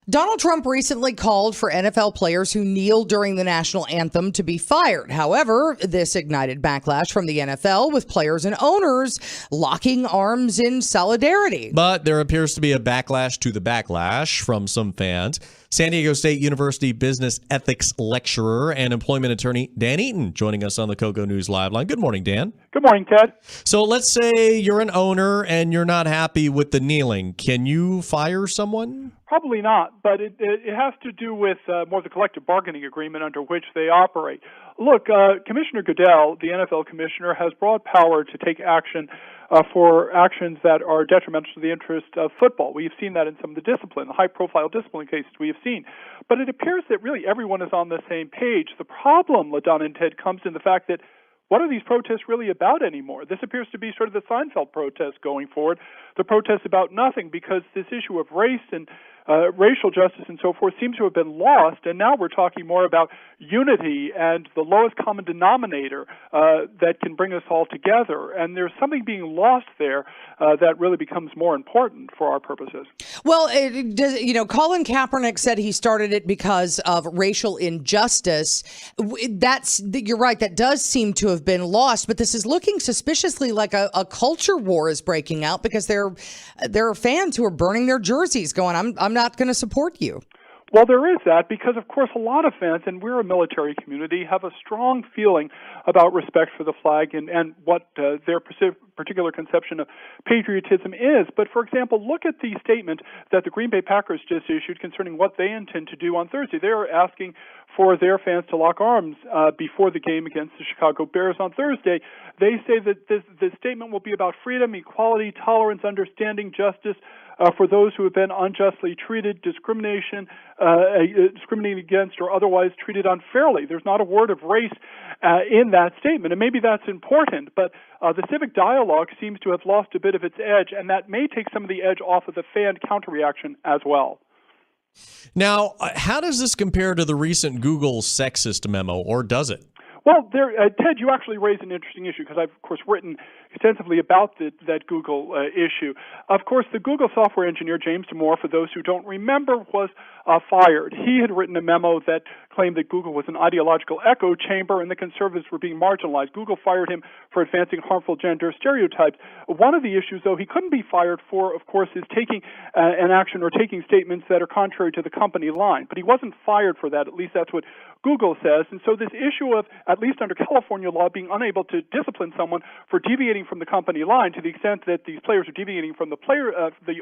Donald Trump recently called for NFL players who kneel during the national anthem to be fired. However, this ignited backlash from the NFL, with players and owners locking arms in solidarity. But there appears to be a backlash to the backlash from some fans. San Diego State University business ethics lecturer and employment attorney Dan Eaton joining us on the KOGO News Live line. Good morning, Dan. Good morning, Ted. So let's say you're an owner and you're not happy with the kneeling. Can you fire someone? Probably not, but it has to do with more the collective bargaining agreement under which they operate. Look, Commissioner Goodell, the NFL commissioner, has broad power to take action for actions that are detrimental to the interest of football. We have seen that in some of the discipline, the high-profile discipline cases we have seen. But it appears that really everyone is on the same page. The problem, LaDona and Ted, comes in the fact that what are these protests really about anymore? This appears to be sort of the Seinfeld protest going forward, the protest about nothing, because this issue of race and racial justice and so forth seems to have been lost, and now we're talking more about unity and the lowest common denominator that can bring us all together. And there's something being lost there that really becomes more important for our purposes. Well, Colin Kaepernick said he started it because of racial injustice. You're right, that does seem to have been lost, but this is looking suspiciously like a culture war is breaking out, because there are fans who are burning their jerseys going, I'm not going to support you. Well, there is that, because, of course, a lot of fans, and we're a military community, have a strong feeling about respect for the flag and what their particular conception of patriotism is. But, for example, look at the statement that the Green Bay Packers just issued concerning what they intend to do on Thursday. They are asking for their fans to lock arms before the game against the Chicago Bears on Thursday. They say that this statement will be about freedom, equality, tolerance, understanding, justice, for those who have been unjustly treated, discriminated against, or otherwise treated unfairly. There's not a word of race in that statement, and maybe that's important, but the civic dialogue seems to have lost a bit of its edge, and that may take some of the edge off of the fan counterreaction as well. Now, how does this compare to the recent Google sexist memo, or does it? Well, Ted, you actually raise an interesting issue, because I've, of course, written extensively about that Google issue. Of course, the Google software engineer, James Damore, for those who don't remember, was fired. He had written a memo that claimed that Google was an ideological echo chamber and the conservatives were being marginalized. Google fired him for advancing harmful gender stereotypes. One of the issues, though, he couldn't be fired for, of course, is taking an action or taking statements that are contrary to the company line. But he wasn't fired for that. At least that's what Google says. And so this issue of, at least under California law, being unable to discipline someone for deviating from the company line, to the extent that these players are deviating from the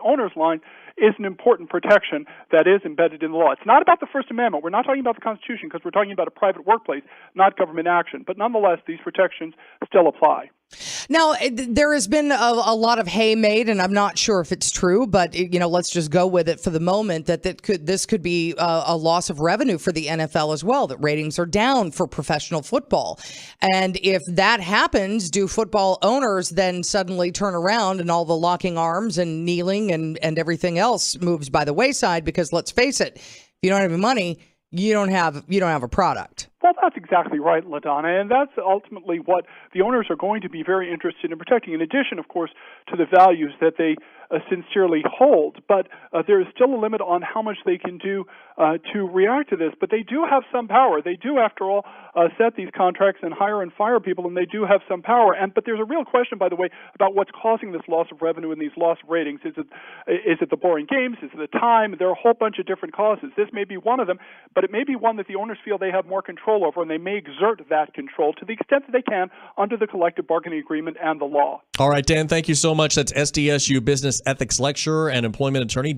owner's line, is an important protection that is embedded in the law. It's not about the First Amendment. We're not talking about the Constitution, because we're talking about a private workplace, not government action. But nonetheless, these protections still apply. Now, there has been a lot of hay made, and I'm not sure if it's true, but let's just go with it for the moment, that this could be a loss of revenue for the NFL as well, that ratings are down for professional football. And if that happens, do football owners then suddenly turn around and all the locking arms and kneeling and everything else moves by the wayside? Because let's face it, if you don't have any money, you don't have a product. Well, that's exactly right, LaDona, and that's ultimately what the owners are going to be very interested in protecting, in addition, of course, to the values that they sincerely hold. But there is still a limit on how much they can do to react to this. But they do have some power. They do, after all, set these contracts and hire and fire people, and they do have some power. But there's a real question, by the way, about what's causing this loss of revenue and these lost ratings. Is it the boring games? Is it the time? There are a whole bunch of different causes. This may be one of them, but it may be one that the owners feel they have more control over, and they may exert that control to the extent that they can under the collective bargaining agreement and the law. All right, Dan, thank you so much. That's SDSU business ethics lecturer and employment attorney